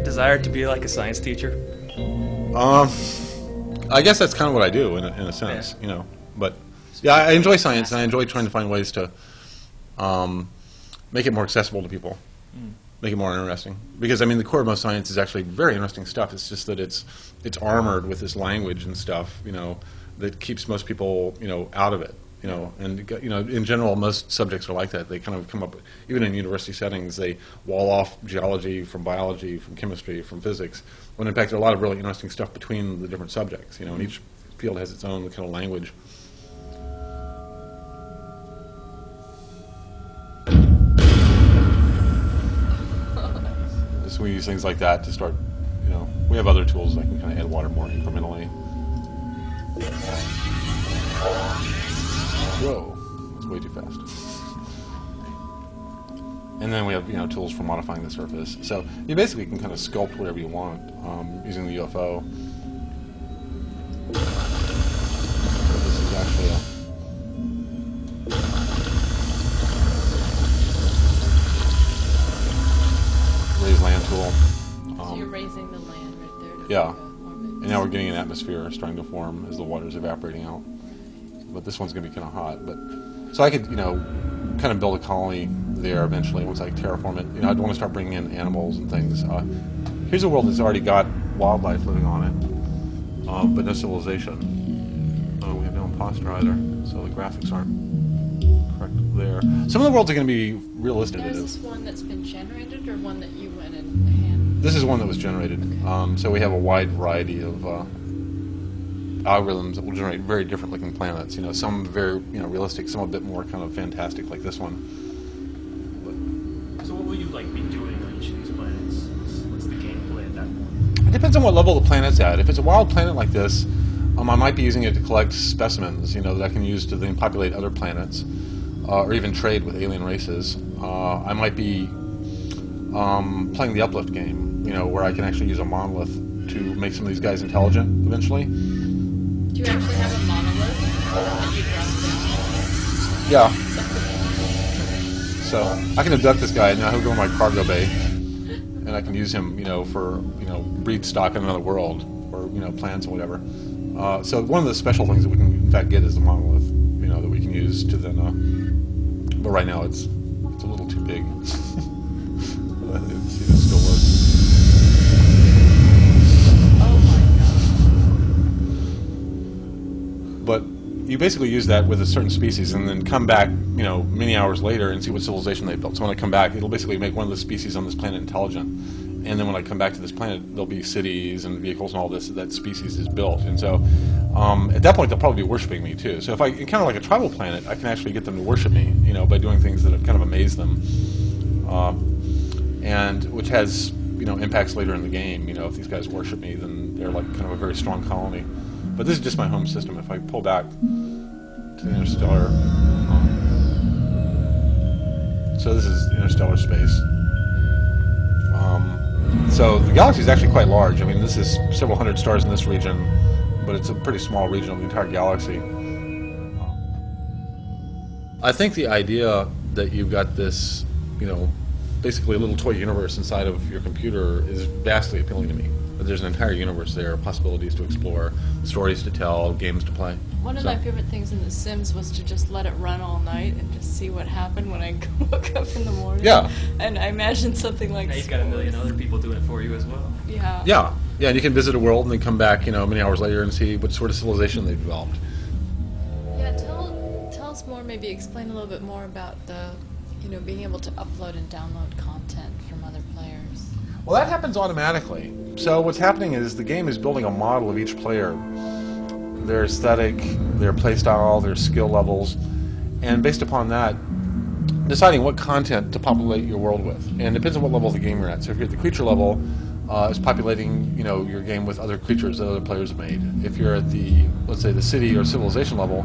Desire to be like a science teacher? I guess that's kind of what I do in a sense, Yeah. you know. But yeah, I enjoy science, and I enjoy trying to find ways to make it more accessible to people, make it more interesting. Because I mean, the core of most science is actually very interesting stuff. It's just that it's armored with this language and stuff, you know, that keeps most people, you know, out of it. You know, and you know, in general, most subjects are like that. They kind of come up, even in university settings, they wall off geology from biology, from chemistry, from physics. When in fact, there are a lot of really interesting stuff between the different subjects. You know, and each field has its own kind of language. Just we use things like that to start. You know, we have other tools that can kind of add water more incrementally. Whoa, that's way too fast. And then we have, you know, tools for modifying the surface. So you basically can kind of sculpt whatever you want using the UFO. So this is actually a raised land tool. So you're raising the land right there to Yeah. form it. And now we're getting an atmosphere starting to form as the water's evaporating out. But this one's going to be kind of hot. But so I could, you know, kind of build a colony there eventually once I terraform it. You know, I'd want to start bringing in animals and things. Here's a world that's already got wildlife living on it, but no civilization. We have no imposter either, so the graphics aren't correct there. Some of the worlds are going to be realistic. Now, is this one that's been generated or one that you went and hand? This is one that was generated. So we have a wide variety of algorithms that will generate very different looking planets. You know, some very, you know, realistic, some a bit more kind of fantastic, like this one. So what will you like be doing on each of these planets? What's the gameplay at that point? It depends on what level the planet's at. If it's a wild planet like this, I might be using it to collect specimens, you know, that I can use to then populate other planets, or even trade with alien races. I might be playing the uplift game, you know, where I can actually use a monolith to make some of these guys intelligent eventually. Do you actually have a monolith that you dropped down? Yeah. So I can abduct this guy, and now he'll go in my cargo bay, and I can use him, you know, for, you know, breed stock in another world, or, you know, plants or whatever. So one of the special things that we can in fact get is the monolith, you know, that we can use to then. But right now it's a little too big. Let's see if it still works. But you basically use that with a certain species and then come back, you know, many hours later and see what civilization they built. So when I come back, it'll basically make one of the species on this planet intelligent. And then when I come back to this planet, there'll be cities and vehicles and all this that species is built. And so at that point, they'll probably be worshiping me too. So if I encounter like a tribal planet, I can actually get them to worship me, you know, by doing things that have kind of amazed them. And which has, you know, impacts later in the game. You know, if these guys worship me, then they're like kind of a very strong colony. But this is just my home system. If I pull back to the interstellar, so this is interstellar space. So the galaxy is actually quite large. I mean, this is several hundred stars in this region, but it's a pretty small region of the entire galaxy. I think the idea that you've got this, you know, basically a little toy universe inside of your computer is vastly appealing to me. There's an entire universe there, possibilities to explore, stories to tell, games to play. One of my favorite things in The Sims was to just let it run all night and just see what happened when I woke up in the morning. Yeah. And I imagined something like Now you've got a million other people doing it for you as well. Yeah. Yeah. Yeah, and you can visit a world and then come back, many hours later and see what sort of civilization they've developed. Yeah, tell us more, maybe explain a little bit more about the, being able to upload and download content from other players. Well, that happens automatically. So what's happening is the game is building a model of each player, their aesthetic, their playstyle, their skill levels, and based upon that, deciding what content to populate your world with. And it depends on what level of the game you're at. So if you're at the creature level, it's populating, your game with other creatures that other players have made. If you're at the, let's say, the city or civilization level,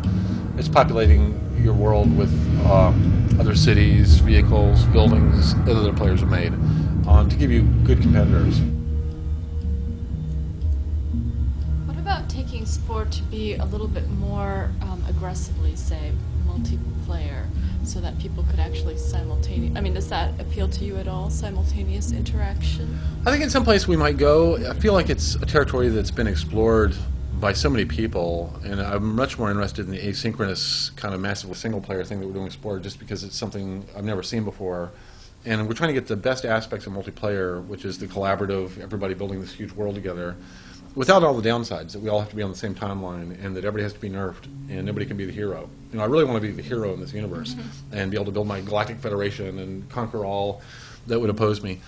it's populating your world with other cities, vehicles, buildings that other players have made to give you good competitors. What about taking SPORE to be a little bit more aggressively, say, multiplayer, so that people could actually does that appeal to you at all, simultaneous interaction? I think in some place we might go. I feel like it's a territory that's been explored by so many people, and I'm much more interested in the asynchronous kind of massively single-player thing that we're doing with SPORE, just because it's something I've never seen before. And we're trying to get the best aspects of multiplayer, which is the collaborative, everybody building this huge world together, without all the downsides, that we all have to be on the same timeline, and that everybody has to be nerfed, and nobody can be the hero. I really want to be the hero in this universe, and be able to build my galactic federation and conquer all that would oppose me.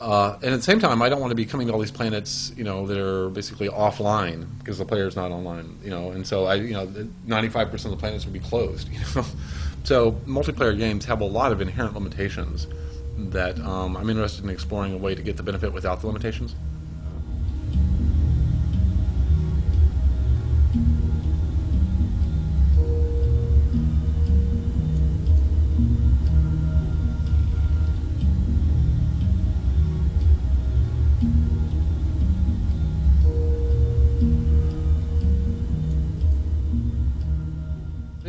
And at the same time, I don't want to be coming to all these planets, that are basically offline because the player's not online, and so 95% of the planets would be closed, So multiplayer games have a lot of inherent limitations that I'm interested in exploring a way to get the benefit without the limitations.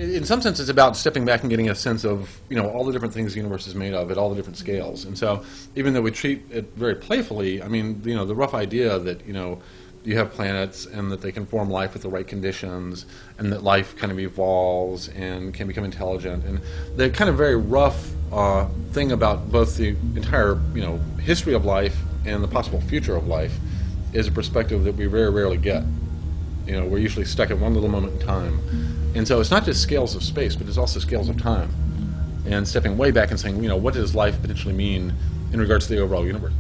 In some sense, it's about stepping back and getting a sense of all the different things the universe is made of at all the different scales. And so, even though we treat it very playfully, the rough idea that you have planets and that they can form life with the right conditions, and that life kind of evolves and can become intelligent, and the kind of very rough thing about both the entire history of life and the possible future of life is a perspective that we very rarely get. We're usually stuck at one little moment in time. And so it's not just scales of space, but it's also scales of time. And stepping way back and saying, what does life potentially mean in regards to the overall universe?